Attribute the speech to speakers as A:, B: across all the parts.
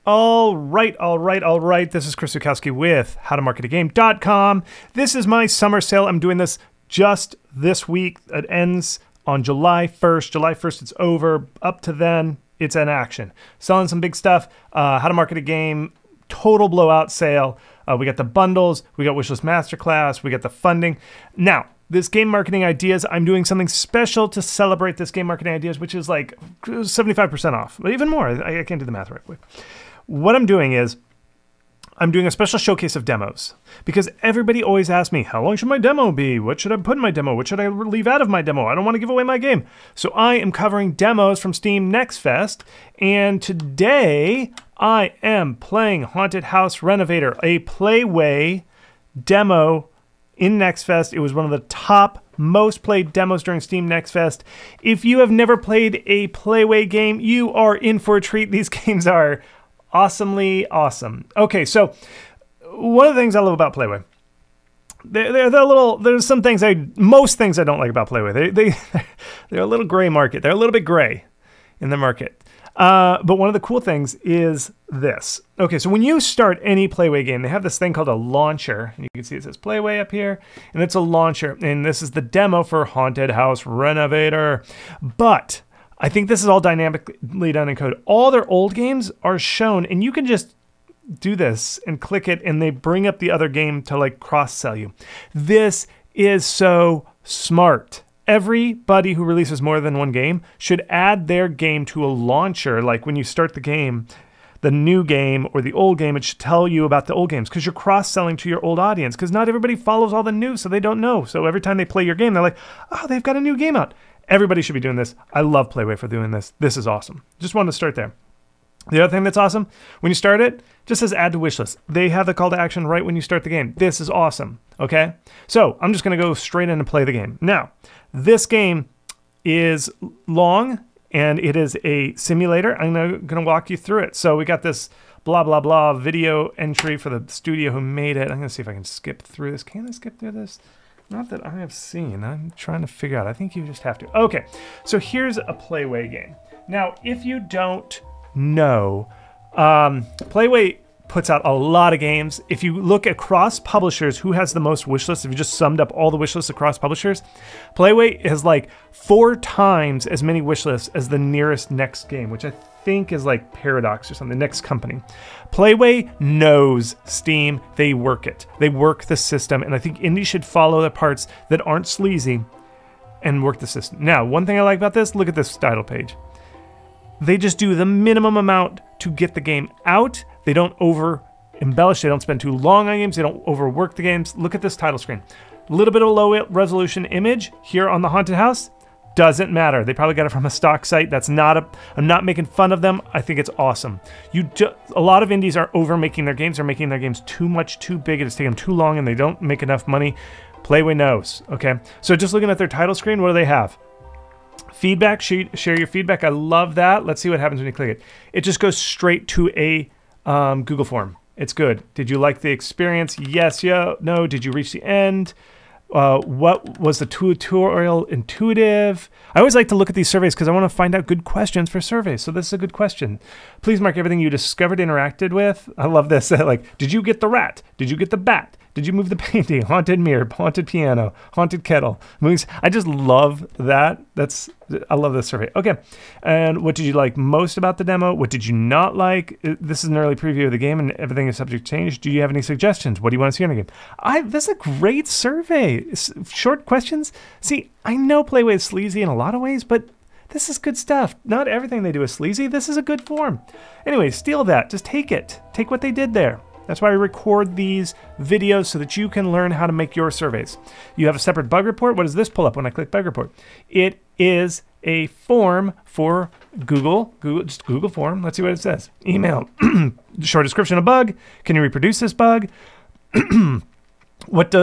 A: All right. This is Chris Zukowski with howtomarketagame.com. This is my summer sale. I'm doing this just this week. It ends on July 1st. July 1st, it's over. Up to then, it's in action. Selling some big stuff. How to Market a Game, total blowout sale. We got the bundles. We got Wishlist Masterclass. We got the funding. Now, this game marketing ideas, I'm doing something special to celebrate this game marketing ideas, which is like 75% off, but even more. I can't do the math right quick. What I'm doing is I'm doing a special showcase of demos because everybody always asks me, how long should my demo be? What should I put in my demo? What should I leave out of my demo? I don't want to give away my game. So I am covering demos from Steam Next Fest. And today I am playing Haunted House Renovator, a Playway demo in Next Fest. It was one of the top most played demos during Steam Next Fest. If you have never played a Playway game, you are in for a treat. These games are awesomely awesome. Okay, so one of the things I love about Playway, there's some things most things I don't like about Playway. They're a little gray market. They're a little bit gray in the market. But one of the cool things is this. Okay, so when you start any Playway game, they have this thing called a launcher. And you can see it says Playway up here, and it's a launcher. And this is the demo for Haunted House Renovator. But I think this is all dynamically done in code. All their old games are shown, and you can just do this and click it, and they bring up the other game to like cross-sell you. This is so smart. Everybody who releases more than one game should add their game to a launcher. Like when you start the game, the new game or the old game, it should tell you about the old games because you're cross-selling to your old audience because not everybody follows all the news, so they don't know. So every time they play your game, they're like, oh, they've got a new game out. Everybody should be doing this. I love Playway for doing this. This is awesome. Just wanted to start there. The other thing that's awesome, when you start it, just says add to wishlist. They have the call to action right when you start the game. This is awesome, okay? So I'm just going to go straight in and play the game. Now, this game is long, and it is a simulator. I'm going to walk you through it. So we got this blah, blah, blah video entry for the studio who made it. I'm going to see if I can skip through this. Can I skip through this? Not that I have seen. I'm trying to figure out. I think you just have to. Okay, so here's a Playway game. Now, if you don't know, Playway puts out a lot of games. If you look across publishers, who has the most wish lists? If you just summed up all the wish lists across publishers, Playway has like 4 times as many wish lists as the nearest next game, which I think is like Paradox or something, the next company. Playway knows Steam. They work it. They work the system, and I think indie should follow the parts that aren't sleazy and work the system. Now, one thing I like about this, look at this title page. They just do the minimum amount to get the game out. They don't over embellish. They don't spend too long on games. They don't overwork the games. Look at this title screen. A little bit of low resolution image here on the Haunted House. Doesn't matter. They probably got it from a stock site. That's not I'm not making fun of them. I think it's awesome. A lot of indies are over making their games. They're making their games too big. It's taking them too long, and they don't make enough money. Playway knows. Okay. So just looking at their title screen, what do they have? Feedback sheet. Share your feedback. I love that. Let's see what happens when you click it. It just goes straight to a Google form. It's good. Did you like the experience? Yes. Yeah. No. Did you reach the end? What was the tutorial intuitive? I always like to look at these surveys because I want to find out good questions for surveys. So this is a good question. Please mark everything you discovered, interacted with. I love this. Like, did you get the rat? Did you get the bat? Did you move the painting? Haunted mirror, haunted piano, haunted kettle. I just love that. I love this survey. Okay. And what did you like most about the demo? What did you not like? This is an early preview of the game and everything is subject to change. Do you have any suggestions? What do you want to see in the game? This is a great survey. Short questions. See, I know Playway is sleazy in a lot of ways, but this is good stuff. Not everything they do is sleazy. This is a good form. Anyway, steal that. Just take it. Take what they did there. That's why I record these videos so that you can learn how to make your surveys. You have a separate bug report. What does this pull up when I click bug report? It is a form for Google, just Google form. Let's see what it says. Email, short description of bug. Can you reproduce this bug? How much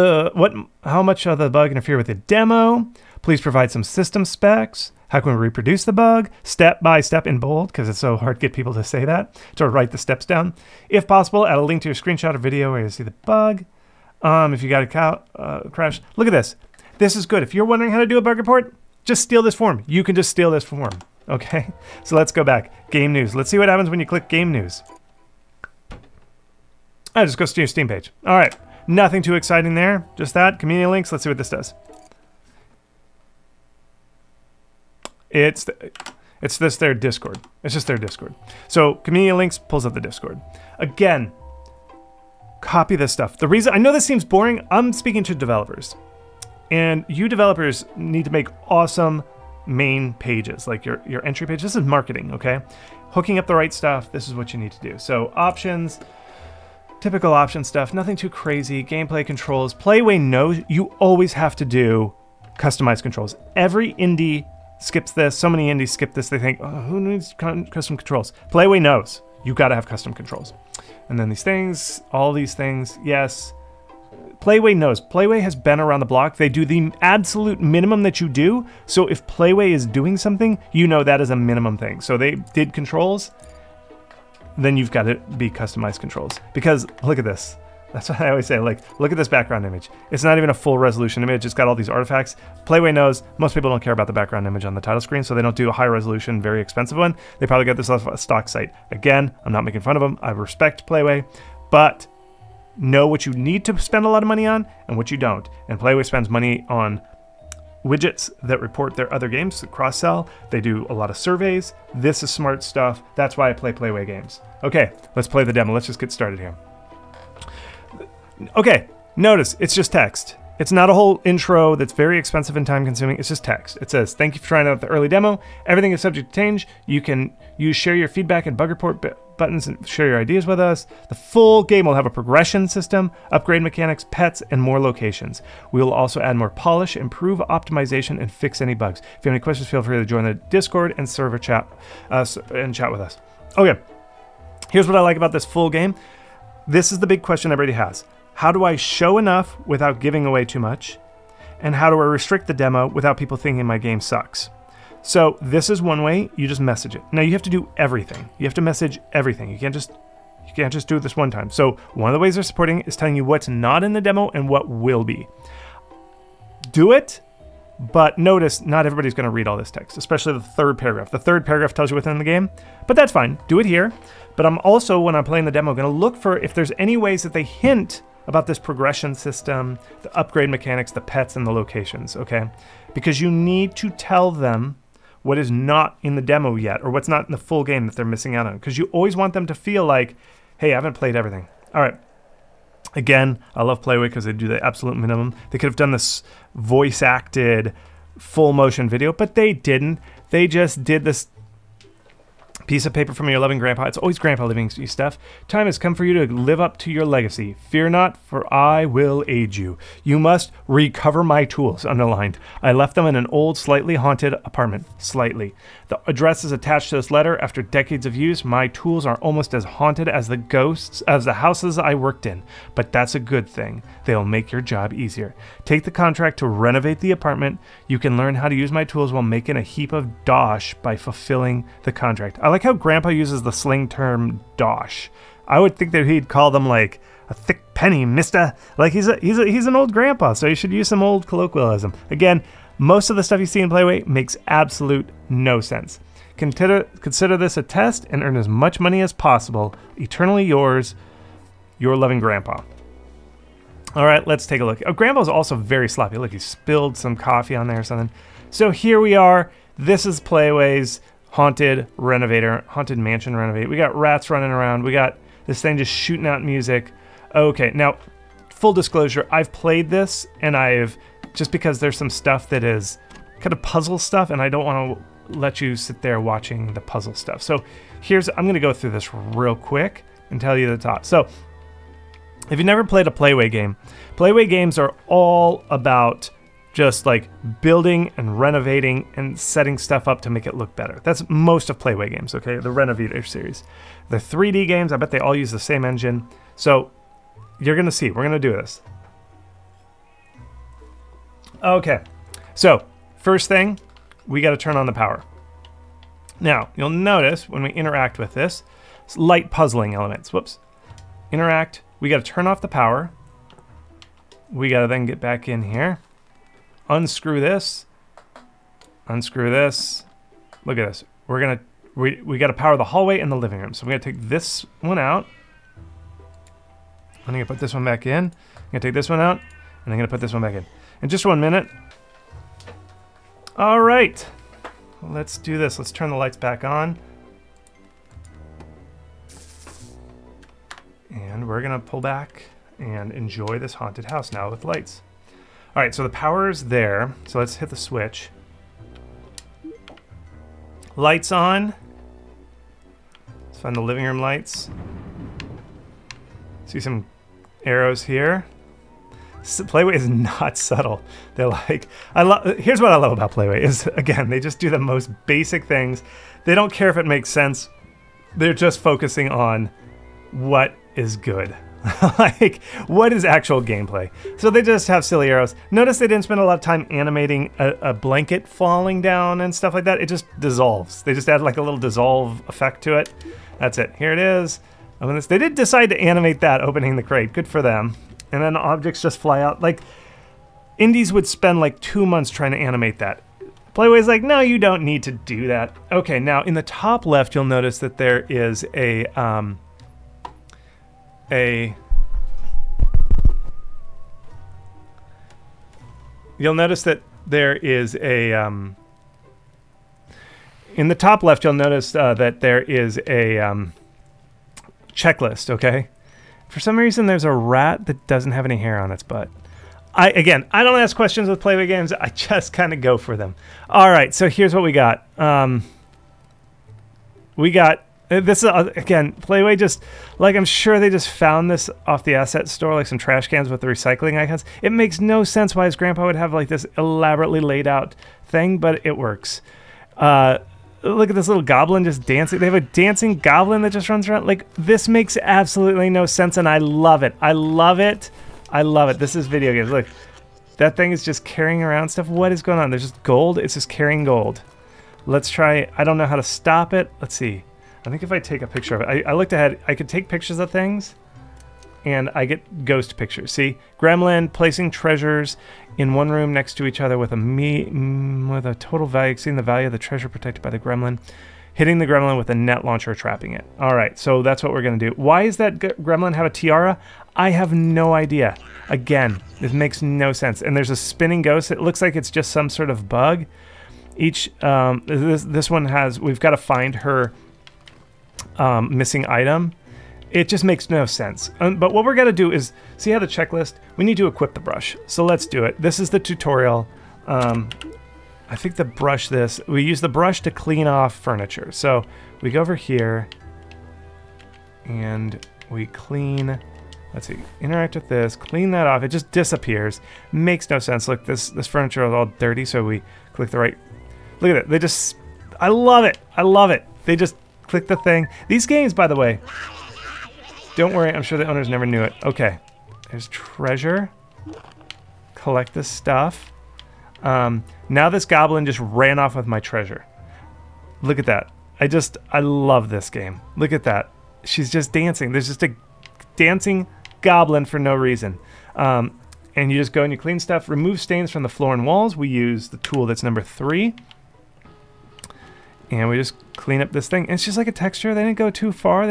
A: of the bug interfere with the demo? Please provide some system specs. How can we reproduce the bug? Step by step in bold, because it's so hard to get people to say that, to write the steps down. If possible, add a link to your screenshot or video where you see the bug. If you got a crash, look at this. This is good. If you're wondering how to do a bug report, just steal this form. You can just steal this form, okay? So let's go back. Game news. Let's see what happens when you click game news. Oh, just goes to your Steam page. All right. Nothing too exciting there. Just that. Community links. Let's see what this does. It's this their Discord. It's just their Discord. So community links pulls up the Discord. Again, copy this stuff. The reason I know this seems boring, I'm speaking to developers. And you developers need to make awesome main pages, like your entry page. This is marketing, okay? Hooking up the right stuff, this is what you need to do. So options, typical option stuff, nothing too crazy. Gameplay controls. Playway knows you always have to do customized controls. Every indie skips this. So many indies skip this. They think, oh, who needs custom controls? Playway knows you got to have custom controls. And then these things, all these things, yes. Playway knows. Playway has been around the block. They do the absolute minimum that you do. So if Playway is doing something, you know that is a minimum thing. So they did controls, then you've got to be customized controls. Because look at this. That's what I always say, like, look at this background image. It's not even a full resolution image. It's got all these artifacts. Playway knows most people don't care about the background image on the title screen, so they don't do a high resolution, very expensive one. They probably get this off a stock site. Again, I'm not making fun of them. I respect Playway, but know what you need to spend a lot of money on and what you don't. And Playway spends money on widgets that report their other games, cross-sell. They do a lot of surveys. This is smart stuff. That's why I play Playway games. Okay, let's play the demo. Let's just get started here. Okay, notice it's just text. It's not a whole intro that's very expensive and time consuming. It's just text. It says, thank you for trying out the early demo. Everything is subject to change. You can share your feedback and bug report buttons and share your ideas with us. The full game will have a progression system, upgrade mechanics, pets, and more locations. We will also add more polish, improve optimization, and fix any bugs. If you have any questions, feel free to join the Discord and server chat and chat with us. Okay, here's what I like about this full game. This is the big question everybody has. How do I show enough without giving away too much? And how do I restrict the demo without people thinking my game sucks? So this is one way. You just message it. Now you have to do everything. You have to message everything. You can't just do it this one time. So one of the ways they're supporting it is telling you what's not in the demo and what will be. Do it, but notice not everybody's going to read all this text, especially the third paragraph. The third paragraph tells you what's in the game, but that's fine. Do it here. But I'm also, when I'm playing the demo, going to look for if there's any ways that they hint about this progression system, the upgrade mechanics, the pets, and the locations, okay? Because you need to tell them what is not in the demo yet, or what's not in the full game that they're missing out on. Because you always want them to feel like, hey, I haven't played everything. All right. Again, I love Playway because they do the absolute minimum. They could have done this voice-acted, full-motion video, but they didn't. They just did this piece of paper from your loving grandpa. It's always grandpa leaving you stuff. Time has come for you to live up to your legacy. Fear not, for I will aid you. You must recover my tools, underlined. I left them in an old, slightly haunted apartment. Slightly. The address is attached to this letter. After decades of use, my tools are almost as haunted as the ghosts, as the houses I worked in. But that's a good thing. They'll make your job easier. Take the contract to renovate the apartment. You can learn how to use my tools while making a heap of dosh by fulfilling the contract. I like how Grandpa uses the slang term dosh. I would think that he'd call them like a thick penny, mister. Like he's an old grandpa, so you should use some old colloquialism. Again, most of the stuff you see in Playway makes absolute no sense. Consider this a test and earn as much money as possible. Eternally yours, your loving grandpa. All right, let's take a look. Oh, Grandpa's also very sloppy. Look, he spilled some coffee on there or something. So here we are. This is Playway's haunted renovator, haunted mansion renovate. We got rats running around. We got this thing just shooting out music. Okay, now, full disclosure, I've played this, and just because there's some stuff that is kind of puzzle stuff, and I don't want to let you sit there watching the puzzle stuff. So I'm going to go through this real quick and tell you the top. So if you've never played a Playway game, Playway games are all about just like building and renovating and setting stuff up to make it look better. That's most of Playway games, okay? The Renovator series. The 3D games, I bet they all use the same engine. So you're gonna see, we're gonna do this. Okay, so first thing, we gotta turn on the power. Now, you'll notice when we interact with this, it's light puzzling elements. Whoops. Interact, we gotta turn off the power. We gotta then get back in here. Unscrew this. Unscrew this. Look at this. We got to power the hallway and the living room. So we're going to take this one out. I'm gonna put this one back in. I'm gonna take this one out, and I'm gonna put this one back in. In just 1 minute. All right, let's do this. Let's turn the lights back on. And we're gonna pull back and enjoy this haunted house now with lights. All right, so the power is there. So let's hit the switch. Lights on. Let's find the living room lights. See some arrows here. Playway is not subtle. They're like, here's what I love about Playway is, again, they just do the most basic things. They don't care if it makes sense. They're just focusing on what is good. Like, what is actual gameplay? So they just have silly arrows. Notice they didn't spend a lot of time animating a blanket falling down and stuff like that. It just dissolves. They just add like a little dissolve effect to it. That's it. Here it is. They did decide to animate that opening the crate. Good for them. And then objects just fly out. Like, indies would spend like 2 months trying to animate that. Playway's like, no, you don't need to do that. Okay, now in the top left, you'll notice that there is you'll notice that there is in the top left, you'll notice that there is a checklist, okay? For some reason, there's a rat that doesn't have any hair on its butt. Again, I don't ask questions with Playway games. I just kind of go for them. All right, so here's what we got. This is, again, Playway just, like, I'm sure they just found this off the asset store, like some trash cans with the recycling icons. It makes no sense why his grandpa would have, like, this elaborately laid out thing, but it works. Look at this little goblin just dancing. They have a dancing goblin that just runs around. Like, this makes absolutely no sense, and I love it. I love it. I love it. This is video games. Look, that thing is just carrying around stuff. What is going on? There's just gold. It's just carrying gold. Let's try. I don't know how to stop it. Let's see. I think if I take a picture of it, I looked ahead. I could take pictures of things, and I get ghost pictures. See, gremlin placing treasures in one room next to each other with a total value exceeding the value of the treasure protected by the gremlin, hitting the gremlin with a net launcher, trapping it. All right, so that's what we're gonna do. Why does that gremlin have a tiara? I have no idea. Again, this makes no sense. And there's a spinning ghost. It looks like it's just some sort of bug. Each this one has. We've got to find her missing item. It just makes no sense. But what we're going to do is, see how the checklist, we need to equip the brush. So let's do it. This is the tutorial. I think the brush we use the brush to clean off furniture. So we go over here and we clean, let's see, interact with this, clean that off. It just disappears. Makes no sense. Look, this furniture is all dirty. So we click the right, look at it. They just, I love it. I love it. They just click the thing. These games, by the way, don't worry, I'm sure the owners never knew it. Okay, there's treasure. Collect this stuff. Now this goblin just ran off with my treasure. Look at that. I love this game. Look at that. She's just dancing. There's just a dancing goblin for no reason. And you just go and you clean stuff. Remove stains from the floor and walls. We use the tool that's number 3. And we just clean up this thing. And it's just like a texture. They didn't go too far.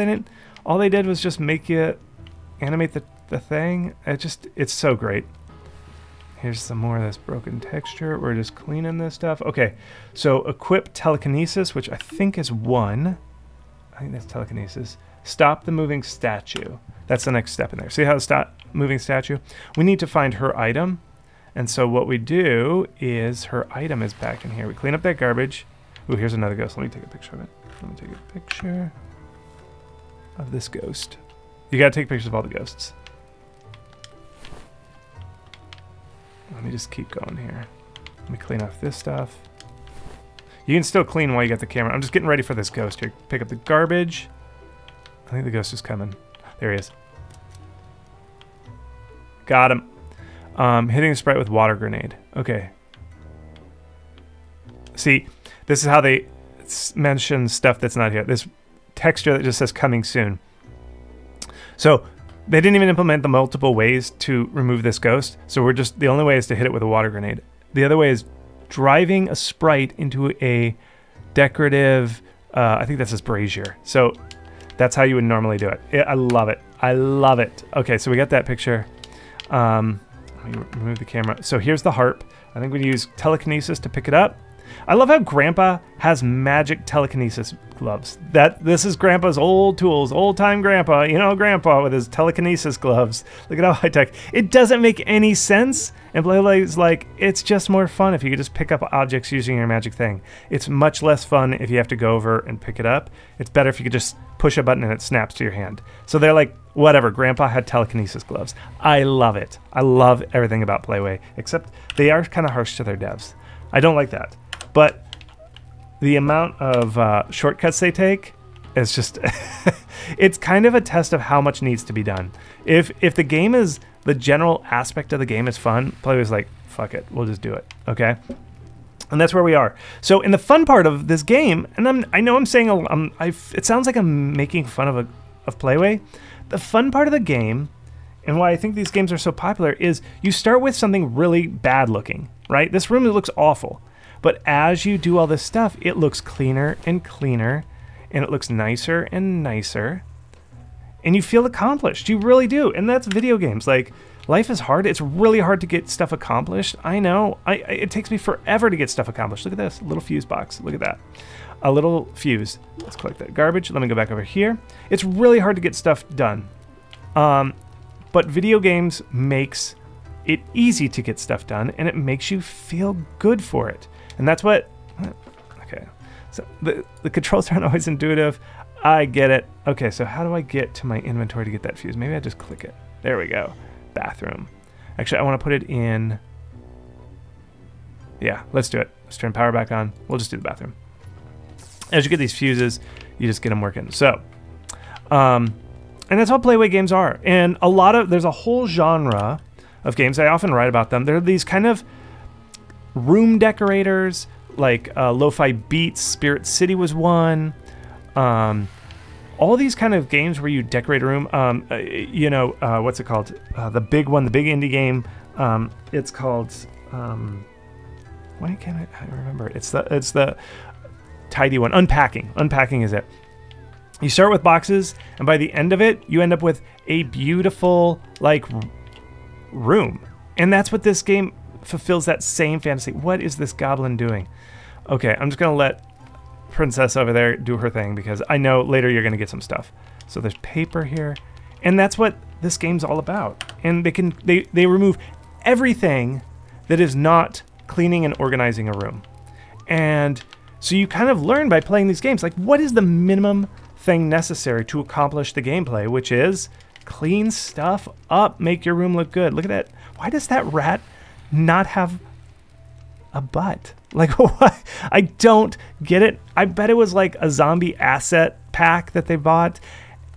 A: All they did was just make you animate the thing. It's so great. Here's some more of this broken texture. We're just cleaning this stuff. Okay, so equip telekinesis, which I think is 1. I think that's telekinesis. Stop the moving statue. That's the next step in there. See how to stop moving statue? We need to find her item. And so what we do is her item is back in here. We clean up that garbage. Ooh, here's another ghost. Let me take a picture of it. Let me take a picture of this ghost. You gotta take pictures of all the ghosts. Let me just keep going here. Let me clean off this stuff. You can still clean while you got the camera. I'm just getting ready for this ghost here. Pick up the garbage. I think the ghost is coming. There he is. Got him. Hitting the sprite with water grenade. Okay. See, this is how they mention stuff that's not here. This texture that just says coming soon. So they didn't even implement the multiple ways to remove this ghost. So the only way is to hit it with a water grenade. The other way is driving a sprite into a decorative, I think that's his brazier. So That's how you would normally do it. I love it. I love it. Okay, so we got that picture. Let me remove the camera. So here's the harp. I think we use telekinesis to pick it up. I love how Grandpa has magic telekinesis gloves. This is Grandpa's old tools, old-time Grandpa, you know, Grandpa with his telekinesis gloves. Look at how high-tech. It doesn't make any sense, and Playway's like, it's just more fun if you could just pick up objects using your magic thing. It's much less fun if you have to go over and pick it up. It's better if you could just push a button and it snaps to your hand. So they're like, whatever, Grandpa had telekinesis gloves. I love it. I love everything about Playway, except they are kind of harsh to their devs. I don't like that. But the amount of shortcuts they take is just, it's kind of a test of how much needs to be done. If the game is, the general aspect of the game is fun, Playway's like, fuck it, we'll just do it, okay? And that's where we are. So in the fun part of this game, and I know I'm saying, it sounds like I'm making fun of Playway. The fun part of the game, and why I think these games are so popular, is you start with something really bad looking, right? This room looks awful. But as you do all this stuff, it looks cleaner and cleaner, and it looks nicer and nicer, and you feel accomplished. You really do. And that's video games. Like, life is hard. It's really hard to get stuff accomplished. I know. It takes me forever to get stuff accomplished. Look at this. A little fuse box. Look at that. A little fuse. Let's collect that garbage. Let me go back over here. It's really hard to get stuff done. But video games makes it easy to get stuff done, and it makes you feel good for it. And that's what, okay, so the controls aren't always intuitive. I get it. Okay, so how do I get to my inventory to get that fuse? Maybe I just click it. There we go. Bathroom. Actually, I want to put it in, yeah, let's do it. Let's turn power back on. We'll just do the bathroom. As you get these fuses, you just get them working. So, and that's how Playway games are. And there's a whole genre of games. I often write about them. They're these kind of room decorators, like Lo-Fi Beats, Spirit City was one. All these kind of games where you decorate a room. What's it called? The big one, the big indie game. It's called. Why can't I remember it? It's the tidy one. Unpacking. Unpacking is it. You start with boxes, and by the end of it, you end up with a beautiful room, and that's what this game fulfills, that same fantasy. What is this goblin doing? Okay, I'm just gonna let Princess over there do her thing because I know later you're gonna get some stuff. So there's paper here, and that's what this game's all about. And they remove everything that is not cleaning and organizing a room. And so you kind of learn by playing these games, like, what is the minimum thing necessary to accomplish the gameplay, which is clean stuff up, make your room look good. Look at that. Why does that rat not have a butt? Like, what? I don't get it. I bet it was like a zombie asset pack that they bought,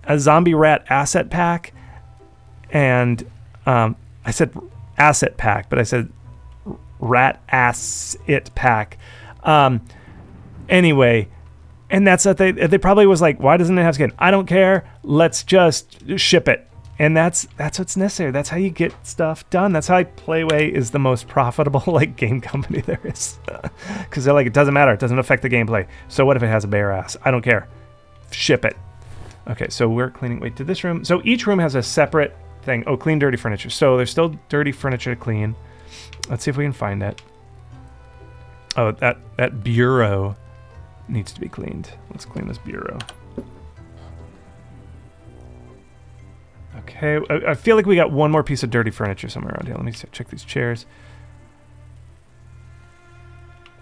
A: a zombie rat asset pack, and I said asset pack, but I said rat ass it pack. Anyway, and that's what they probably was like, why doesn't it have skin? I don't care. Let's just ship it. And that's what's necessary. That's how you get stuff done. That's how Playway is the most profitable game company there is. Because they're like, it doesn't matter. It doesn't affect the gameplay. So what if it has a bare ass? I don't care. Ship it. Okay, so we're cleaning. Wait, to this room. So each room has a separate thing. Oh, clean dirty furniture. So there's still dirty furniture to clean. Let's see if we can find it. Oh, that bureau needs to be cleaned. Let's clean this bureau. Okay, I feel like we got one more piece of dirty furniture somewhere around here. Let me check these chairs.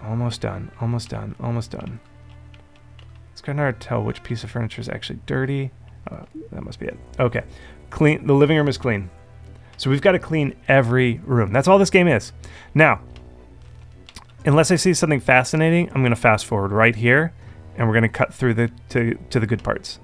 A: Almost done, almost done, almost done. It's kind of hard to tell which piece of furniture is actually dirty. That must be it. Okay, clean. The living room is clean. So we've got to clean every room. That's all this game is. Now, unless I see something fascinating, I'm going to fast forward right here, and we're going to cut through to the good parts.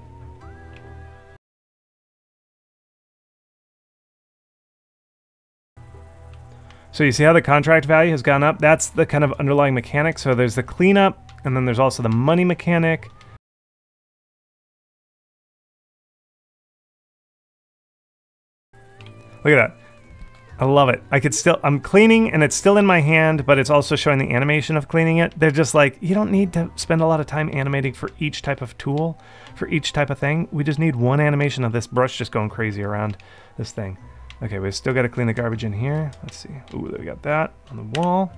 A: So you see how the contract value has gone up? That's the kind of underlying mechanic. So there's the cleanup, and then there's also the money mechanic. Look at that. I love it. I'm cleaning and it's still in my hand, but it's also showing the animation of cleaning it. They're just like, you don't need to spend a lot of time animating for each type of tool, for each type of thing. We just need one animation of this brush just going crazy around this thing. Okay, we still got to clean the garbage in here. Let's see. Ooh, we got that on the wall.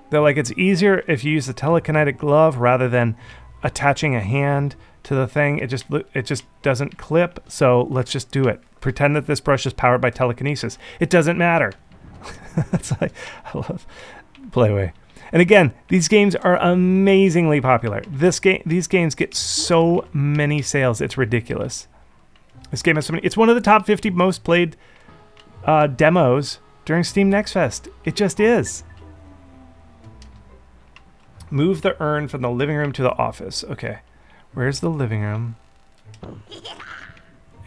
A: They're like, it's easier if you use the telekinetic glove rather than attaching a hand to the thing. It just doesn't clip, so let's just do it. Pretend that this brush is powered by telekinesis. It doesn't matter. That's like, I love Playway. And again, these games are amazingly popular. These games get so many sales, it's ridiculous. This game has so many. It's one of the top 50 most played demos during Steam Next Fest. It just is. Move the urn from the living room to the office. Okay, where's the living room?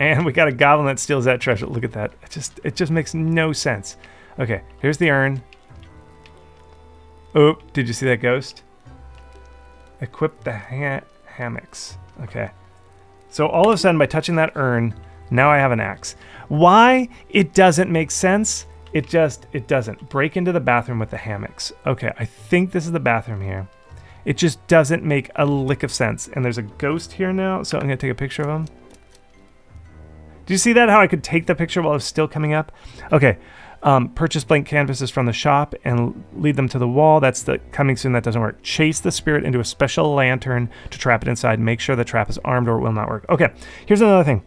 A: And we got a goblin that steals that treasure. Look at that. It just makes no sense. Okay, here's the urn. Oh, did you see that ghost? Equip the hammocks. Okay. So all of a sudden, by touching that urn, now I have an axe. Why? It doesn't make sense. It doesn't. Break into the bathroom with the hammocks. Okay, I think this is the bathroom here. It just doesn't make a lick of sense. And there's a ghost here now, so I'm going to take a picture of him. Do you see that? How I could take the picture while it's still coming up? Okay. Purchase blank canvases from the shop and lead them to the wall. That's the coming soon. That doesn't work. Chase the spirit into a special lantern to trap it inside. Make sure the trap is armed or it will not work. Okay, here's another thing.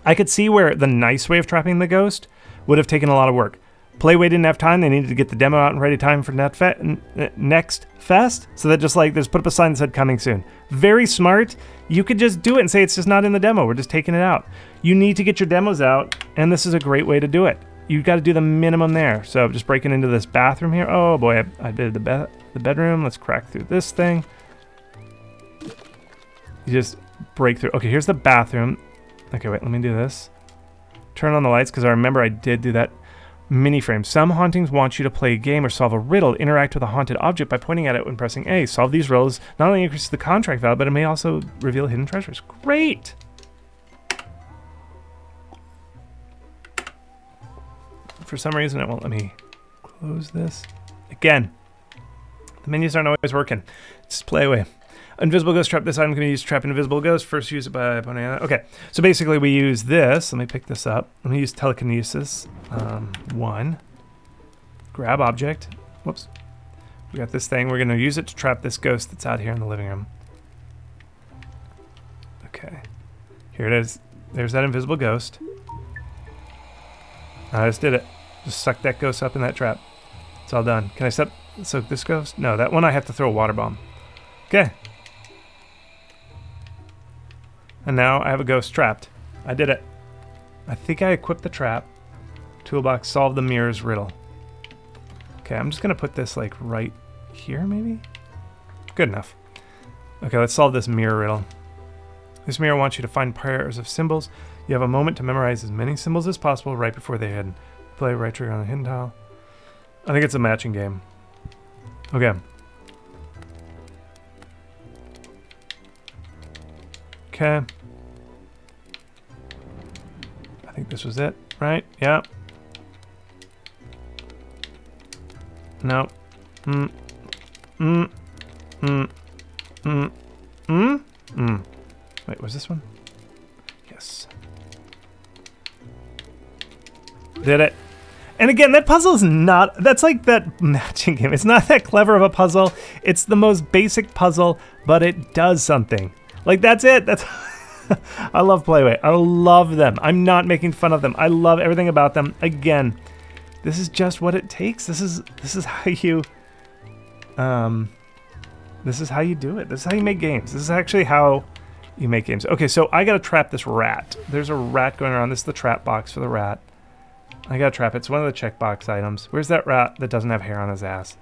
A: I could see where the nice way of trapping the ghost would have taken a lot of work. Playway didn't have time. They needed to get the demo out in ready time for Next Fest. So that just like, just put up a sign that said coming soon. Very smart. You could just do it and say it's just not in the demo. We're just taking it out. You need to get your demos out, and this is a great way to do it. You got to do the minimum there. So just breaking into this bathroom here. Oh boy, I did the bedroom. Let's crack through this thing. You just break through. Okay, here's the bathroom. Okay, wait, let me do this. Turn on the lights, because I remember I did do that mini frame. Some hauntings want you to play a game or solve a riddle. Interact with a haunted object by pointing at it when pressing A. Solve these riddles. Not only increases the contract value, but it may also reveal hidden treasures. Great! For some reason, it won't let me close this. Again, the menus aren't always working. It's Playway. Invisible ghost trap. This item can be used to trap an invisible ghost. First use it by pointing at it. Okay, so basically we use this. Let me pick this up. Let me use telekinesis. 1. Grab object. Whoops. We got this thing. We're going to use it to trap this ghost that's out here in the living room. Okay. Here it is. There's that invisible ghost. I just did it. Just suck that ghost up in that trap. It's all done. Can I soak this ghost? No, that one I have to throw a water bomb. Okay. And now I have a ghost trapped. I did it. I think I equipped the trap. Toolbox, solve the mirror's riddle. Okay, I'm just going to put this like right here maybe? Good enough. Okay, let's solve this mirror riddle. This mirror wants you to find pairs of symbols. You have a moment to memorize as many symbols as possible right before they hit. Play right trigger on the hidden tile. I think it's a matching game. Okay. Okay. I think this was it, right? Yeah. No. Wait, was this one? Yes. Did it. And again, that puzzle is not, that's like that matching game. It's not that clever of a puzzle. It's the most basic puzzle, but it does something. Like, that's it. That's I love Playway. I love them. I'm not making fun of them. I love everything about them. Again, this is just what it takes. This is how you this is how you do it. This is how you make games. This is actually how you make games. Okay, so I gotta trap this rat. There's a rat going around. This is the trap box for the rat. I gotta trap it. It's one of the checkbox items. Where's that rat that doesn't have hair on his ass?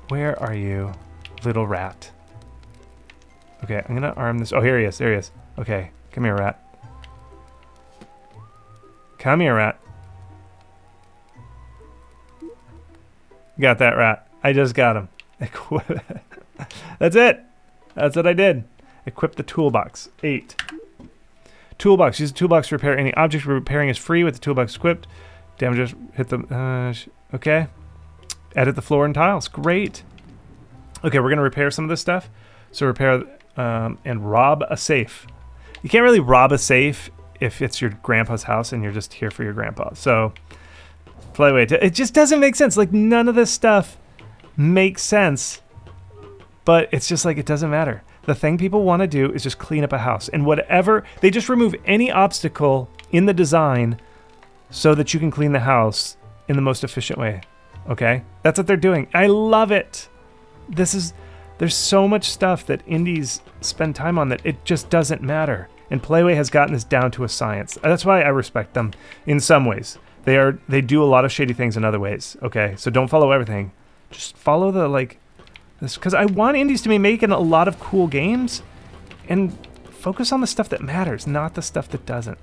A: Where are you, little rat? Okay, I'm gonna arm this. Oh, here he is. There he is. Okay, come here, rat. Come here, rat. Got that rat. I just got him. That's it. That's what I did. Equip the toolbox. 8. Toolbox. Use the toolbox to repair any object repairing is free with the toolbox equipped. Damages hit the... okay. Edit the floor and tiles. Great. Okay, we're going to repair some of this stuff. So repair and rob a safe. You can't really rob a safe if it's your grandpa's house and you're just here for your grandpa. So, Playway. It just doesn't make sense. Like, none of this stuff makes sense. But it's just like, it doesn't matter. The thing people want to do is just clean up a house. And whatever, they just remove any obstacle in the design so that you can clean the house in the most efficient way. Okay? That's what they're doing. I love it. There's so much stuff that indies spend time on that it just doesn't matter. And Playway has gotten this down to a science. That's why I respect them in some ways. They do a lot of shady things in other ways. Okay? So don't follow everything. Just follow the, like, this, because I want indies to be making a lot of cool games and focus on the stuff that matters, not the stuff that doesn't.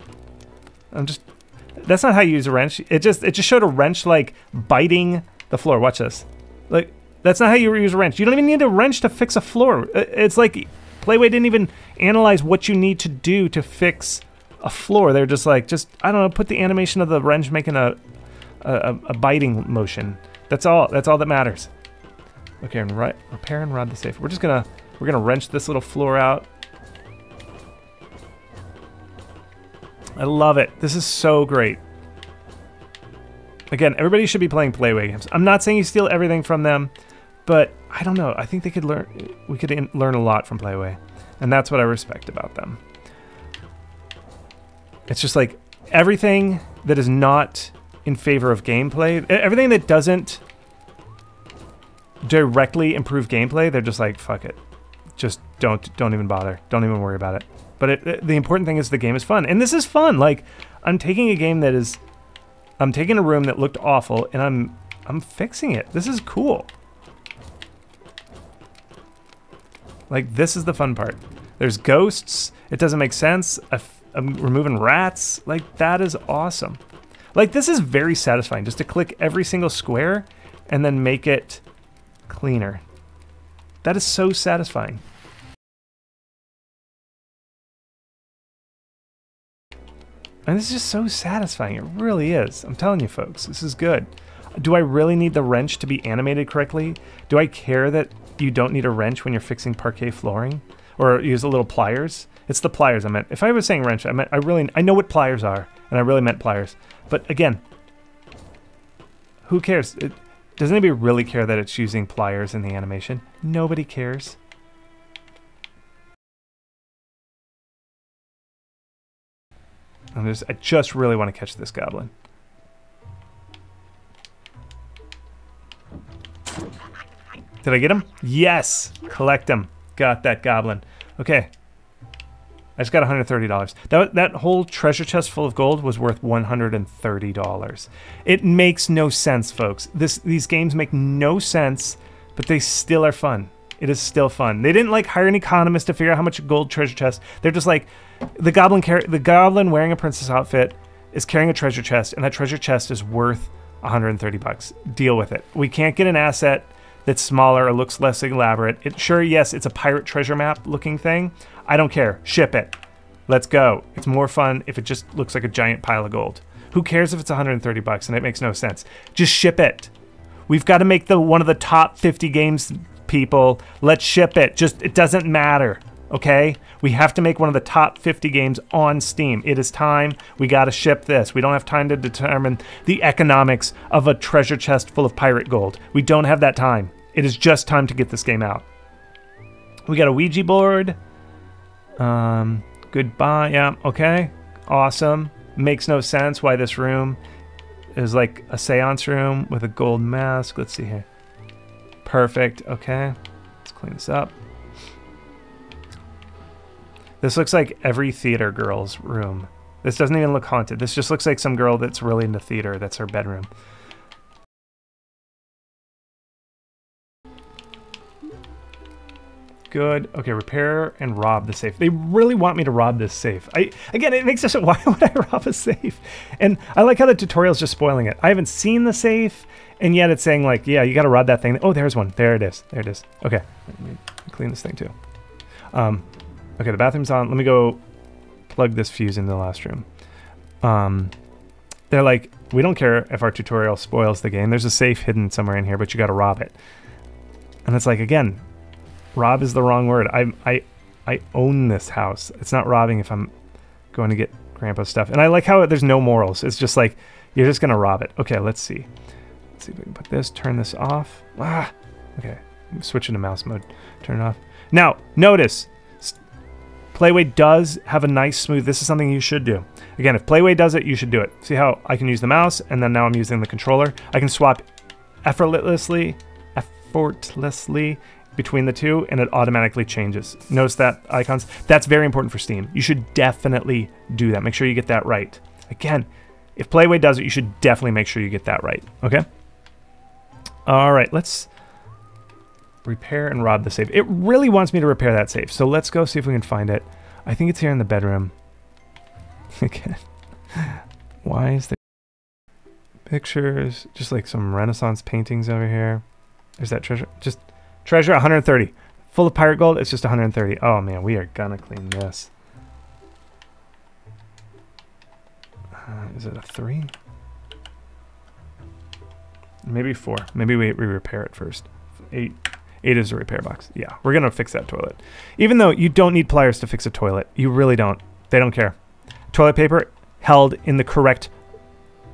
A: That's not how you use a wrench. It just showed a wrench like biting the floor. Watch this. Like, that's not how you use a wrench. You don't even need a wrench to fix a floor. It's like Playway didn't even analyze what you need to do to fix a floor. They're just like, I don't know, put the animation of the wrench making a biting motion. That's all that matters. Okay, and repair and rod the safe. We're gonna wrench this little floor out. I love it. This is so great. Again, everybody should be playing Playway games. I'm not saying you steal everything from them, but I don't know. I think we could learn a lot from Playway, and that's what I respect about them. It's just like everything that is not in favor of gameplay, everything that doesn't directly improve gameplay, they're just like, fuck it. Just don't even bother. Don't even worry about it. But the important thing is the game is fun. And this is fun. Like, I'm taking a game that is... I'm taking a room that looked awful, and I'm fixing it. This is cool. Like, this is the fun part. There's ghosts. It doesn't make sense. I'm removing rats. Like, that is awesome. Like, this is very satisfying. Just to click every single square and then make it cleaner. That is so satisfying. And this is just so satisfying. It really is. I'm telling you, folks, this is good. Do I really need the wrench to be animated correctly? Do I care that you don't need a wrench when you're fixing parquet flooring? Or use a little pliers? It's the pliers I meant. If I was saying wrench, I know what pliers are, and I really meant pliers. But again, who cares? Does anybody really care that it's using pliers in the animation? Nobody cares. I just really want to catch this goblin. Did I get him? Yes! Collect him. Got that goblin. Okay. I just got $130. That whole treasure chest full of gold was worth $130. It makes no sense, folks. These games make no sense, but they still are fun. It is still fun. They didn't like hire an economist to figure out how much gold treasure chest. They're just like, the goblin wearing a princess outfit is carrying a treasure chest, and that treasure chest is worth $130. Deal with it. We can't get an asset that's smaller or looks less elaborate. Yes, it's a pirate treasure map looking thing. I don't care. Ship it. Let's go. It's more fun if it just looks like a giant pile of gold. Who cares if it's $130 and it makes no sense? Just ship it. We've got to make one of the top 50 games, people. Let's ship it. It doesn't matter. Okay? We have to make one of the top 50 games on Steam. It is time. We got to ship this. We don't have time to determine the economics of a treasure chest full of pirate gold. We don't have that time. It is just time to get this game out. We got a Ouija board. Goodbye. Yeah, okay. Awesome. Makes no sense why this room is like a seance room with a gold mask. Let's see here. Perfect. Okay. Let's clean this up. This looks like every theater girl's room. This doesn't even look haunted. This just looks like some girl that's really into theater. That's her bedroom. Good. Okay, repair and rob the safe. They really want me to rob this safe. Again, it makes us, why would I rob a safe? And I like how the tutorial's just spoiling it. I haven't seen the safe, and yet it's saying like, yeah, you gotta rob that thing. Oh, there's one. There it is. There it is. Okay, let me clean this thing too. Okay, the bathroom's on. Let me go plug this fuse into the last room. They're like, we don't care if our tutorial spoils the game. There's a safe hidden somewhere in here, but you got to rob it. And it's like, again, rob is the wrong word. I own this house. It's not robbing if I'm going to get Grandpa's stuff. And I like how there's no morals. It's just like, you're just going to rob it. Okay, let's see. Let's see if we can put this, turn this off. Ah, okay, switch into mouse mode, turn it off. Now, notice, Playway does have a nice smooth, this is something you should do. Again, if Playway does it, you should do it. See how I can use the mouse, and then now I'm using the controller. I can swap effortlessly between the two, and it automatically changes. Notice that icons? That's very important for Steam. You should definitely do that. Make sure you get that right. Again, if Playway does it, you should definitely make sure you get that right, okay? All right, let's repair and rob the safe. It really wants me to repair that safe, so let's go see if we can find it. I think it's here in the bedroom. Again, why is there pictures? Just like some Renaissance paintings over here. There's that treasure. Just treasure 130. Full of pirate gold, it's just 130. Oh man, we are gonna clean this. Is it a 3? Maybe 4. Maybe we repair it first. 8. 8 is a repair box. Yeah, we're going to fix that toilet. Even though you don't need pliers to fix a toilet. You really don't. They don't care. Toilet paper held in the correct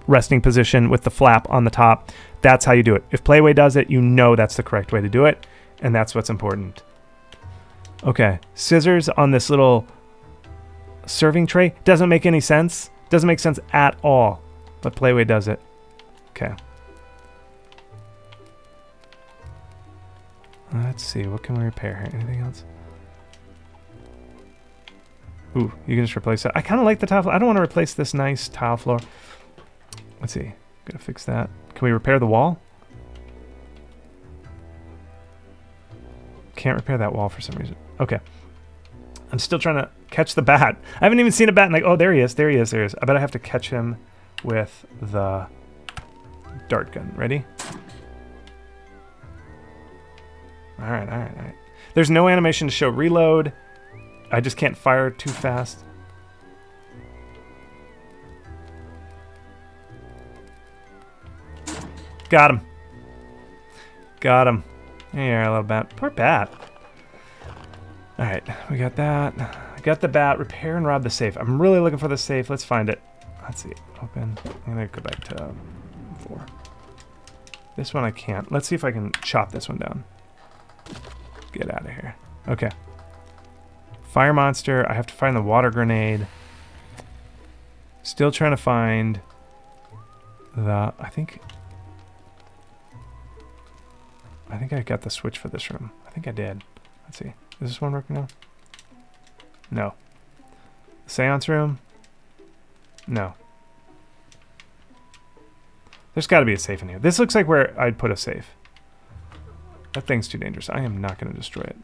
A: resting position with the flap on the top. That's how you do it. If Playway does it, you know that's the correct way to do it. And that's what's important. Okay, scissors on this little serving tray. Doesn't make any sense. Doesn't make sense at all. But Playway does it. Okay. Let's see, what can we repair here? Anything else? Ooh, you can just replace that. I kind of like the tile floor. I don't want to replace this nice tile floor. Let's see, gotta fix that. Can we repair the wall? Can't repair that wall for some reason. Okay. I'm still trying to catch the bat. I haven't even seen a bat and like, oh, there he is, there he is, there he is. I bet I have to catch him with the dart gun. Ready? All right, all right, all right. There's no animation to show reload. I just can't fire too fast. Got him. Got him. Here, a little bat. Poor bat. All right, we got that. I got the bat. Repair and rob the safe. I'm really looking for the safe. Let's find it. Let's see. Open. I'm gonna go back to 4. This one I can't. Let's see if I can chop this one down. Get out of here. Okay. Fire monster. I have to find the water grenade. Still trying to find the... I think I got the switch for this room. I think I did. Let's see. Is this one working now? No. Seance room? No. There's got to be a safe in here. This looks like where I'd put a safe. That thing's too dangerous. I am not going to destroy it.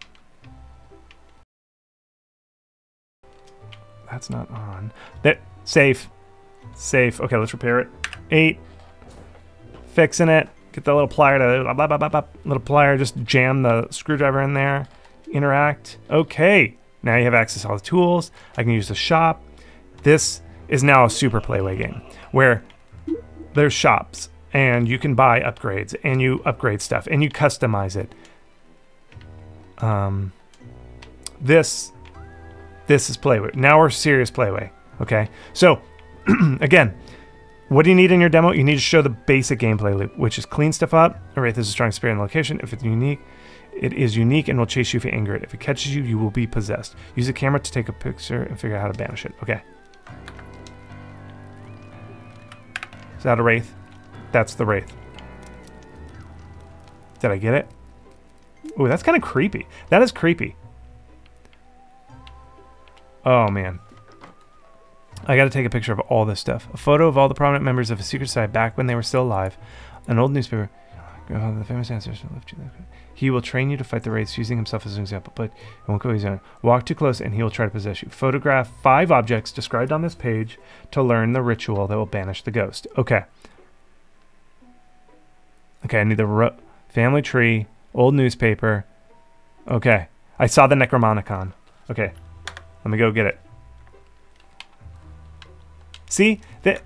A: That's not on. That safe. Safe. Okay, let's repair it. 8. Fixing it. Get the little plier to little plier. Just jam the screwdriver in there. Interact. Okay. Now you have access to all the tools. I can use the shop. This is now a super Playway game where there's shops and you can buy upgrades and you upgrade stuff and you customize it. This is Playway. Now we're serious Playway. Okay. So again, what do you need in your demo? You need to show the basic gameplay loop, which is clean stuff up. Alright, there's a strong spirit in the location. If it's unique, it is unique and will chase you if you anger it. If it catches you, you will be possessed. Use a camera to take a picture and figure out how to banish it. Okay. Is that a wraith? That's the wraith. Did I get it? Ooh, that's kind of creepy. That is creepy. Oh, man. I got to take a picture of all this stuff. A photo of all the prominent members of a secret society back when they were still alive. An old newspaper. Oh, the famous ancestor left you. He will train you to fight the wraiths using himself as an example, but it won't go easy on. Walk too close and he will try to possess you. Photograph 5 objects described on this page to learn the ritual that will banish the ghost. Okay. Okay, I need the family tree, old newspaper. Okay. I saw the Necromonicon. Okay. Let me go get it. See, that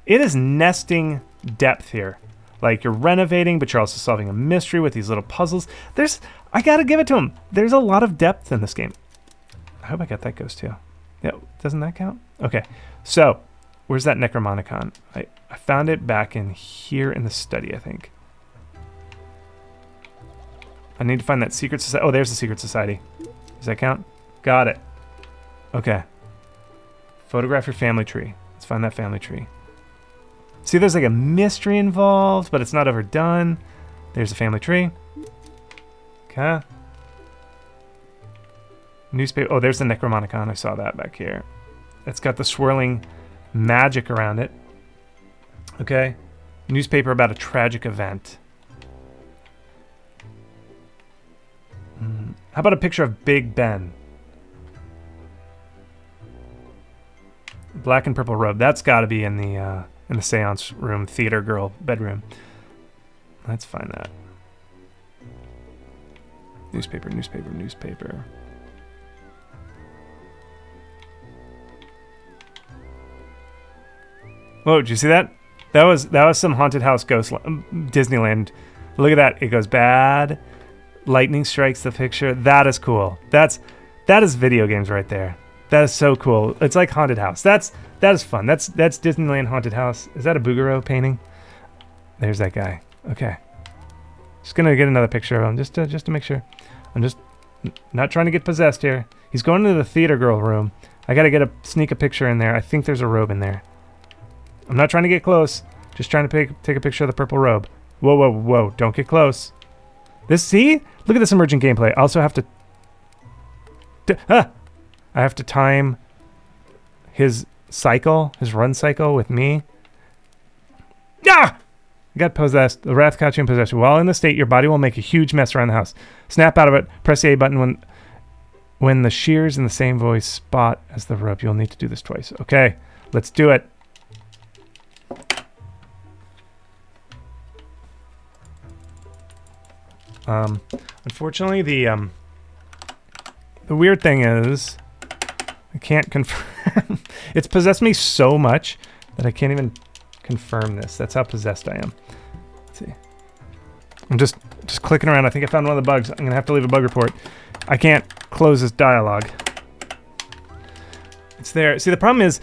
A: it is nesting depth here. Like you're renovating, but you're also solving a mystery with these little puzzles. I gotta give it to them. There's a lot of depth in this game. I hope I got that ghost too. Yeah, doesn't that count? Okay, so where's that Necromonicon? I found it back in here in the study, I think. I need to find that secret society. Oh, there's the secret society. Does that count? Got it. Okay. Photograph your family tree. Let's find that family tree. See, there's like a mystery involved, but it's not overdone. There's a family tree. Okay. Newspaper. Oh, there's the Necromonicon. I saw that back here. It's got the swirling magic around it. Okay. Newspaper about a tragic event. How about a picture of Big Ben? Black and purple robe. That's got to be in the seance room, theater girl bedroom. Let's find that. Newspaper, newspaper, newspaper. Whoa, did you see that? That was some haunted house ghost Disneyland. Look at that. It goes bad. Lightning strikes the picture. That is cool. That is video games right there. That is so cool. It's like haunted house. That is fun. That's Disneyland haunted house. Is that a Bouguereau painting? There's that guy. Okay. Just gonna get another picture of him just to make sure. I'm just not trying to get possessed here. He's going to the theater girl room. I gotta sneak a picture in there. I think there's a robe in there. I'm not trying to get close. Just trying to take a picture of the purple robe. Whoa, whoa, whoa! Don't get close. See? Look at this emergent gameplay. I also have to... I have to time his cycle, his run cycle with me. Ah! I got possessed. The wrath caught you in possession. While in the state, your body will make a huge mess around the house. Snap out of it. Press the A button when the shears in the same voice spot as the rope. You'll need to do this twice. Okay, let's do it. Unfortunately, the weird thing is I can't confirm. It's possessed me so much that I can't even confirm this. That's how possessed I am. Let's see. I'm just clicking around. I think I found one of the bugs. I'm gonna have to leave a bug report. I can't close this dialogue. It's there. See, the problem is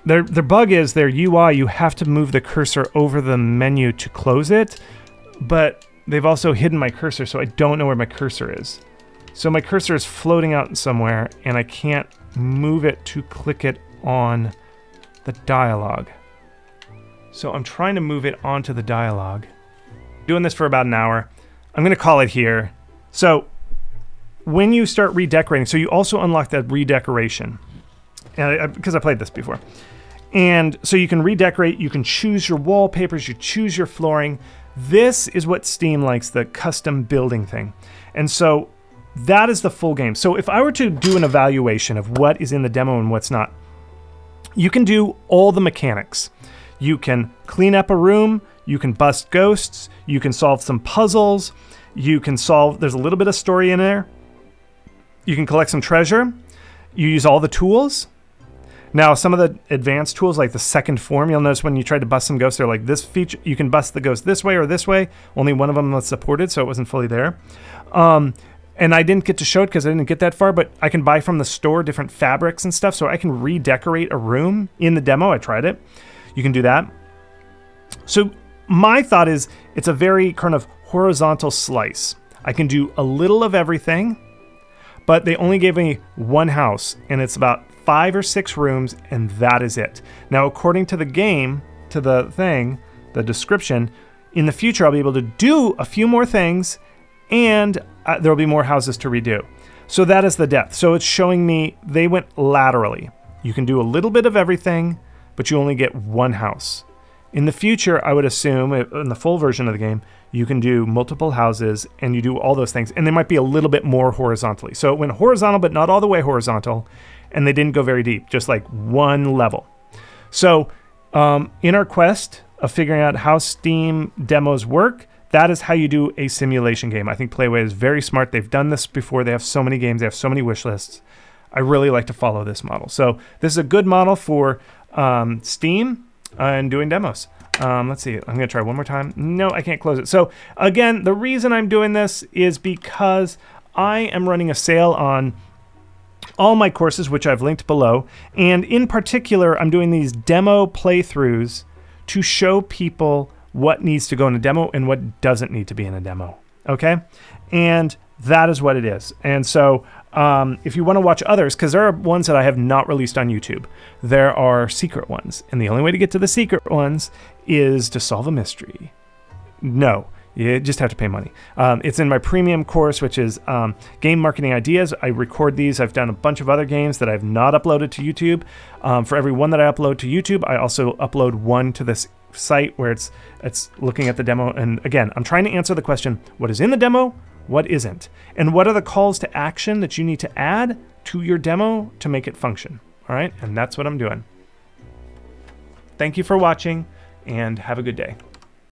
A: their bug is their UI. You have to move the cursor over the menu to close it, but they've also hidden my cursor, so I don't know where my cursor is. So my cursor is floating out somewhere, and I can't move it to click it on the dialogue. So I'm trying to move it onto the dialogue. Doing this for about an hour. I'm going to call it here. So when you start redecorating, so you also unlock that redecoration. And because I played this before. And so you can redecorate, you can choose your wallpapers, you choose your flooring. This is what Steam likes, the custom building thing. And so that is the full game. So if I were to do an evaluation of what is in the demo and what's not, you can do all the mechanics. You can clean up a room, you can bust ghosts, you can solve some puzzles, you can solve, there's a little bit of story in there. You can collect some treasure. You use all the tools. Now, some of the advanced tools, like the second form, you'll notice when you tried to bust some ghosts, they're like this feature, you can bust the ghost this way or this way. Only one of them was supported, so it wasn't fully there. And I didn't get to show it because I didn't get that far, but I can buy from the store different fabrics and stuff, so I can redecorate a room in the demo. I tried it. You can do that. So my thought is it's a very kind of horizontal slice. I can do a little of everything, but they only gave me one house, and it's about 5 or 6 rooms, and that is it. Now, according to the game, to the thing, the description, in the future I'll be able to do a few more things, and there'll be more houses to redo. So that is the depth. So it's showing me they went laterally. You can do a little bit of everything, but you only get one house. In the future, I would assume, in the full version of the game, you can do multiple houses and you do all those things, and they might be a little bit more horizontally. So it went horizontal, but not all the way horizontal, and they didn't go very deep, just like one level. So in our quest of figuring out how Steam demos work, that is how you do a simulation game. I think Playway is very smart. They've done this before. They have so many games. They have so many wish lists. I really like to follow this model. So this is a good model for Steam and doing demos. Let's see. I'm going to try one more time. No, I can't close it. So again, the reason I'm doing this is because I am running a sale on all my courses, which I've linked below. And in particular, I'm doing these demo playthroughs to show people what needs to go in a demo and what doesn't need to be in a demo. Okay? And that is what it is. And so if you want to watch others, because there are ones that I have not released on YouTube, there are secret ones. And the only way to get to the secret ones is to solve a mystery. No, you just have to pay money. It's in my premium course, which is Game Marketing Ideas. I record these. I've done a bunch of other games that I've not uploaded to YouTube. For every one that I upload to YouTube, I also upload one to this site where it's looking at the demo. And again, I'm trying to answer the question, what is in the demo? What isn't? And what are the calls to action that you need to add to your demo to make it function? All right, and that's what I'm doing. Thank you for watching, and have a good day.